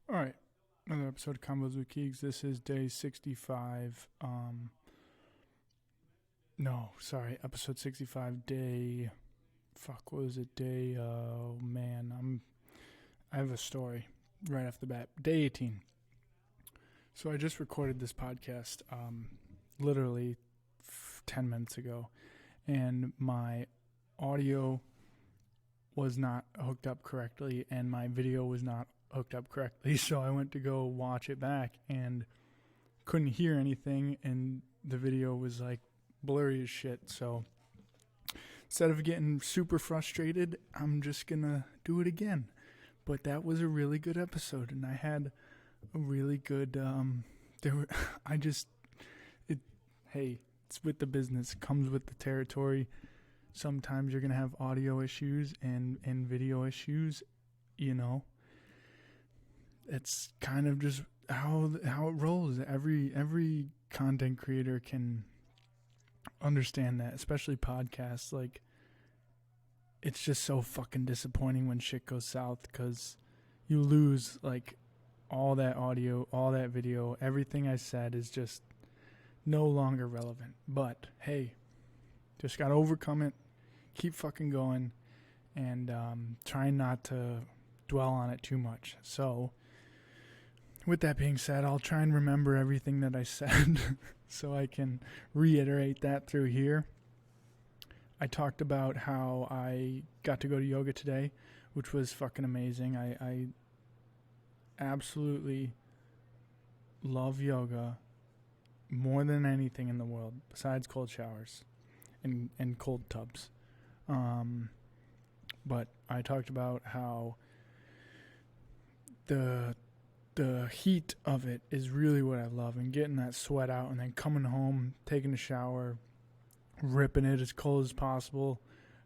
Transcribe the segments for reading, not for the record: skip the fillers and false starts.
All right, another episode of Combos with KEEGS. This is day 65. No, sorry, episode 65. Day, fuck, what was it? Day, oh man, I have a story right off the bat. Day 18. So I just recorded this podcast, literally 10 minutes ago, and my audio was not hooked up correctly, and my video was not hooked up correctly. So I went to go watch it back and couldn't hear anything, and the video was like blurry as shit. So instead of getting super frustrated, I'm just gonna do it again. But that was a really good episode, and I had a really good hey, it's with the business, it comes with the territory. Sometimes you're gonna have audio issues and video issues, you know. It's kind of just how it rolls. Every content creator can understand that, especially podcasts. Like, it's just so fucking disappointing when shit goes south because you lose like all that audio, all that video. Everything I said is just no longer relevant. But hey, just gotta overcome it, keep fucking going, and try not to dwell on it too much. So with that being said, I'll try and remember everything that I said so I can reiterate that through here. I talked about how I got to go to yoga today, which was fucking amazing. I absolutely love yoga more than anything in the world besides cold showers and cold tubs. But I talked about how the heat of it is really what I love, and getting that sweat out and then coming home, taking a shower, ripping it as cold as possible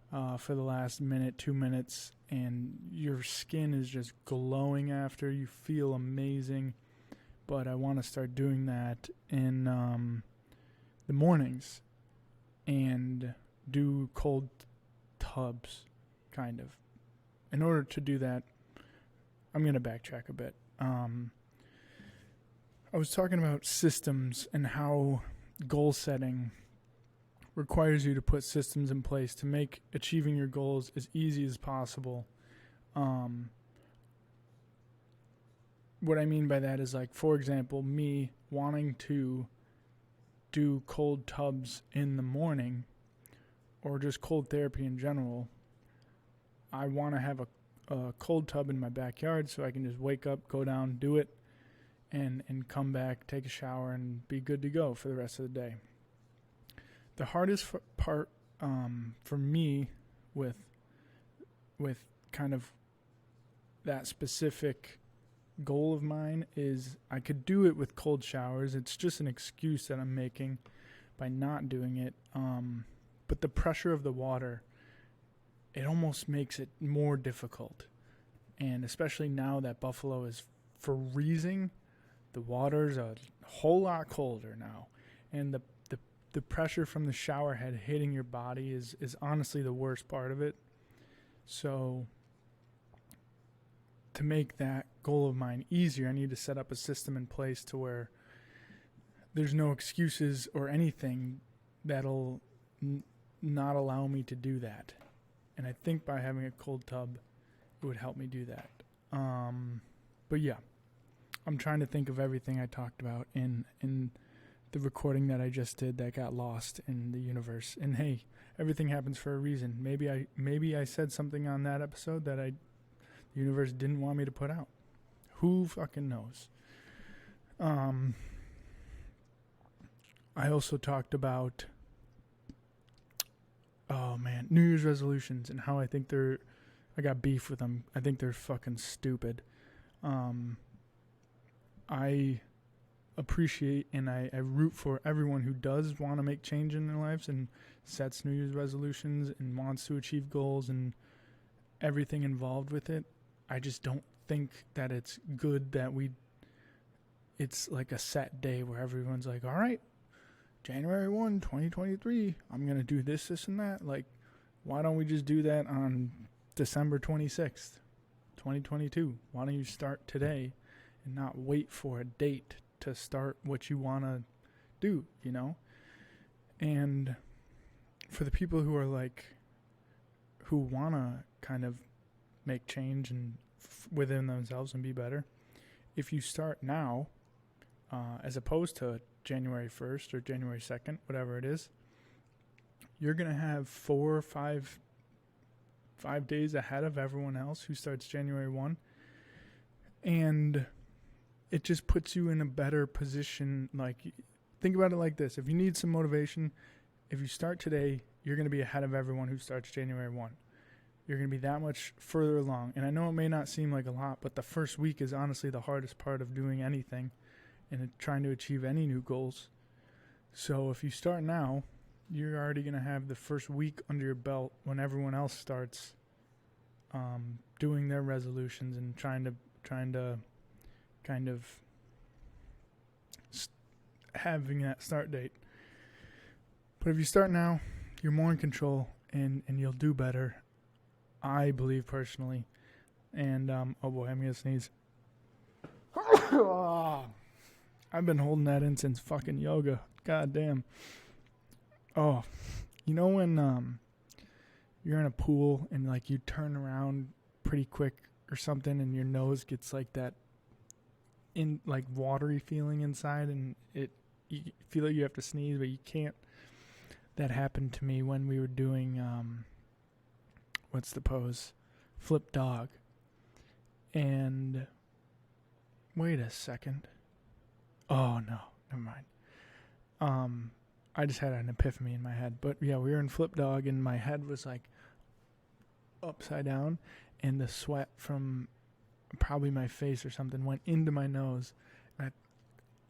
for the last minute, 2 minutes, and your skin is just glowing after. You feel amazing. But I want to start doing that in the mornings and do cold tubs, kind of. In order to do that, I'm going to backtrack a bit. I was talking about systems and how goal setting requires you to put systems in place to make achieving your goals as easy as possible. What I mean by that is, like, for example, me wanting to do cold tubs in the morning or just cold therapy in general. I want to have a cold tub in my backyard so I can just wake up, go down, do it, and come back, take a shower, and be good to go for the rest of the day. The hardest part for me with kind of that specific goal of mine is I could do it with cold showers. It's just an excuse that I'm making by not doing it. But the pressure of the water, it almost makes it more difficult. And especially now that Buffalo is freezing, the water's a whole lot colder now. And the pressure from the shower head hitting your body is honestly the worst part of it. So to make that goal of mine easier, I need to set up a system in place to where there's no excuses or anything that'll not allow me to do that. And I think by having a cold tub, it would help me do that. But yeah, I'm trying to think of everything I talked about in the recording that I just did that got lost in the universe. And hey, everything happens for a reason. Maybe I said something on that episode that the universe didn't want me to put out. Who fucking knows? I also talked about New Year's resolutions and how I think I got beef with them. I think they're fucking stupid. I appreciate and I root for everyone who does want to make change in their lives and sets New Year's resolutions and wants to achieve goals and everything involved with it. I just don't think that it's good that it's like a set day where everyone's like, all right, January 1, 2023, I'm going to do this, and that. Like, why don't we just do that on December 26th, 2022? Why don't you start today and not wait for a date to start what you want to do, you know? And for the people who are like, who want to kind of make change and within themselves and be better, if you start now, as opposed to January 1st or January 2nd, whatever it is, you're going to have 4 or 5 days ahead of everyone else who starts January 1. And it just puts you in a better position. Like, think about it like this. If you need some motivation, if you start today, you're going to be ahead of everyone who starts January 1. You're going to be that much further along. And I know it may not seem like a lot, but the first week is honestly the hardest part of doing anything and trying to achieve any new goals. So if you start now, you're already going to have the first week under your belt when everyone else starts doing their resolutions and trying to kind of having that start date. But if you start now, you're more in control and you'll do better, I believe personally. And oh boy, I'm gonna sneeze. I've been holding that in since fucking yoga. God damn. Oh, you know when you're in a pool and like you turn around pretty quick or something and your nose gets like that in like watery feeling inside and you feel like you have to sneeze but you can't. That happened to me when we were doing what's the pose? Flip dog. And wait a second. Oh no, never mind. I just had an epiphany in my head. But yeah, we were in flip dog and my head was like upside down and the sweat from probably my face or something went into my nose. And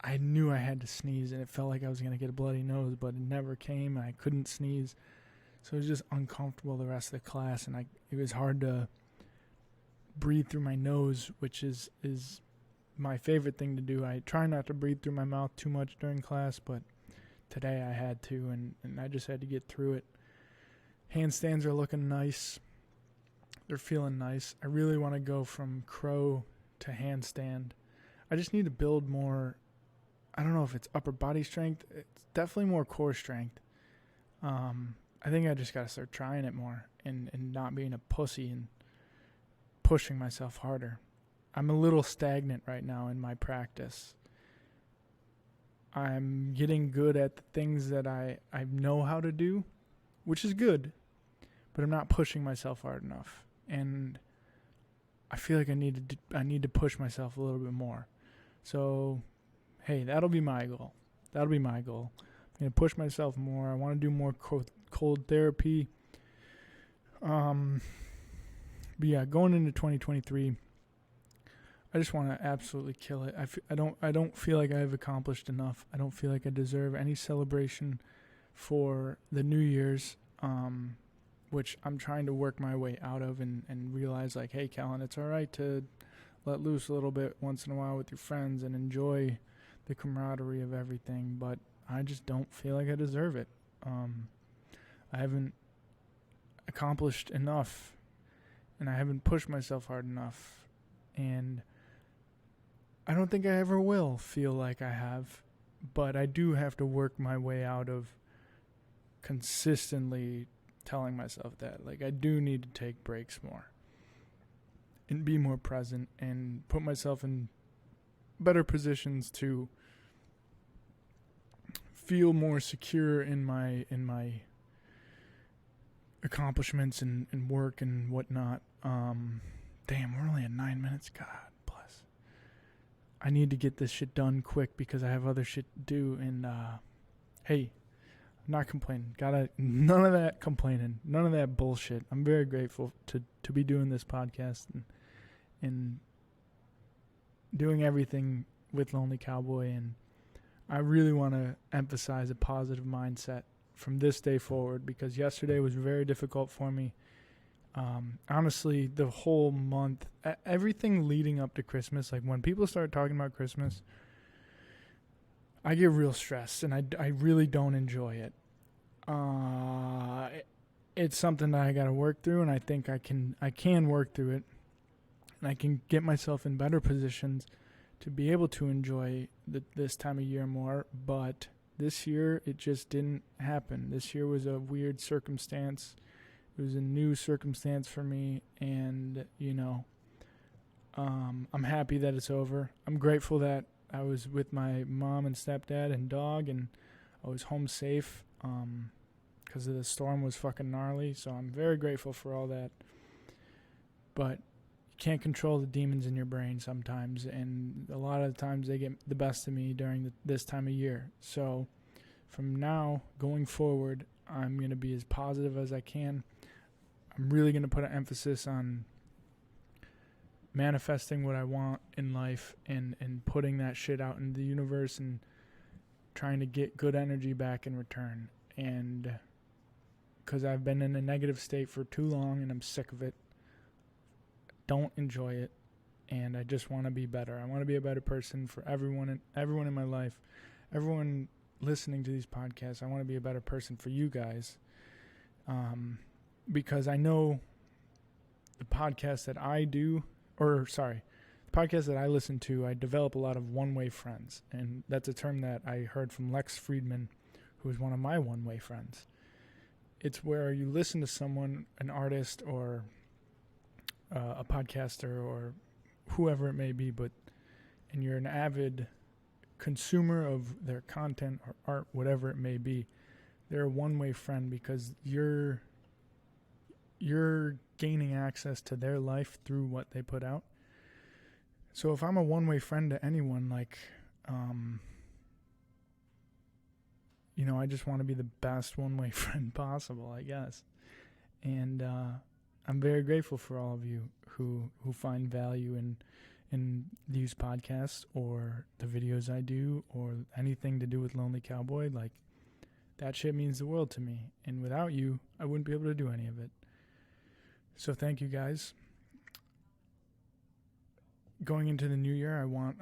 I knew I had to sneeze and it felt like I was going to get a bloody nose, but it never came and I couldn't sneeze. So it was just uncomfortable the rest of the class and it was hard to breathe through my nose, which is my favorite thing to do. I try not to breathe through my mouth too much during class, but today I had to, and I just had to get through it. Handstands are looking nice. They're feeling nice. I really want to go from crow to handstand. I just need to build more, I don't know if it's upper body strength. It's definitely more core strength. I think I just got to start trying it more and not being a pussy and pushing myself harder. I'm a little stagnant right now in my practice. I'm getting good at the things that I know how to do, which is good, but I'm not pushing myself hard enough. And I feel like I need to push myself a little bit more. So, hey, that'll be my goal. I'm going to push myself more. I want to do more cold therapy. But yeah, going into 2023, I just want to absolutely kill it. I don't feel like I've accomplished enough. I don't feel like I deserve any celebration for the New Year's, which I'm trying to work my way out of and realize like, hey, Callan, it's all right to let loose a little bit once in a while with your friends and enjoy the camaraderie of everything, but I just don't feel like I deserve it. I haven't accomplished enough, and I haven't pushed myself hard enough, and I don't think I ever will feel like I have, but I do have to work my way out of consistently telling myself that. Like, I do need to take breaks more and be more present and put myself in better positions to feel more secure in my accomplishments and work and whatnot. Damn, we're only at 9 minutes. God bless. I need to get this shit done quick because I have other shit to do. And hey, I'm not complaining. None of that complaining. None of that bullshit. I'm very grateful to be doing this podcast and doing everything with Lonely Cowboy. And I really want to emphasize a positive mindset from this day forward because yesterday was very difficult for me. Honestly, the whole month, everything leading up to Christmas, like when people start talking about Christmas, I get real stressed and I really don't enjoy it. It's something that I got to work through, and I think I can work through it, and I can get myself in better positions to be able to enjoy this time of year more, but this year it just didn't happen. This year was a weird circumstance. It was a new circumstance for me, and I'm happy that it's over. I'm grateful that I was with my mom and stepdad and dog, and I was home safe because the storm was fucking gnarly, so I'm very grateful for all that. But you can't control the demons in your brain sometimes, and a lot of the times they get the best of me during this time of year. So from now going forward, I'm going to be as positive as I can. I'm really going to put an emphasis on manifesting what I want in life and putting that shit out into the universe and trying to get good energy back in return. And because I've been in a negative state for too long and I'm sick of it, don't enjoy it, and I just want to be better. I want to be a better person for everyone in my life, everyone listening to these podcasts. I want to be a better person for you guys, because I know the podcast that I listen to, I develop a lot of one-way friends, and that's a term that I heard from Lex Friedman, who is one of my one-way friends. It's where you listen to someone, an artist or a podcaster or whoever it may be, and you're an avid consumer of their content or art, whatever it may be. They're a one-way friend because you're gaining access to their life through what they put out. So if I'm a one-way friend to anyone, I just want to be the best one-way friend possible, I guess. And I'm very grateful for all of you who find value in these podcasts or the videos I do or anything to do with Lonely Cowboy. That shit means the world to me. And without you, I wouldn't be able to do any of it. So thank you guys. Going into the new year, I want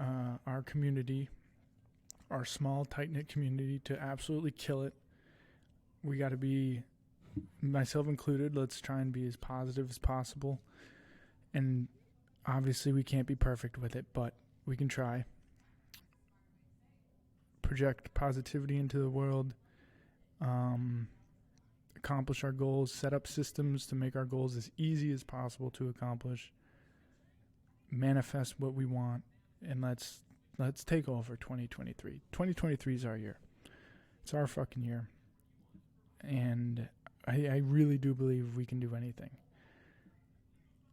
our community, our small, tight-knit community, to absolutely kill it. We got to be, myself included, let's try and be as positive as possible. And obviously we can't be perfect with it, but we can try. Project positivity into the world. Accomplish our goals. Set up systems to make our goals as easy as possible to accomplish. Manifest what we want. And let's take over 2023. 2023 is our year. It's our fucking year. And I really do believe we can do anything.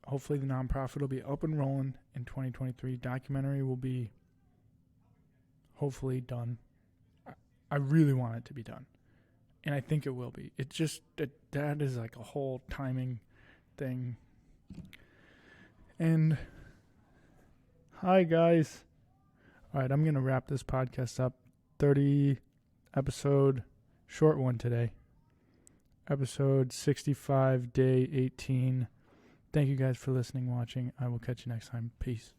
Hopefully the nonprofit will be up and rolling in 2023. Documentary will be hopefully done. I really want it to be done. And I think it will be. It just, that is like a whole timing thing. And hi guys. All right, I'm going to wrap this podcast up. 30 episode, short one today. Episode 65, day 18. Thank you guys for listening, watching. I will catch you next time. Peace.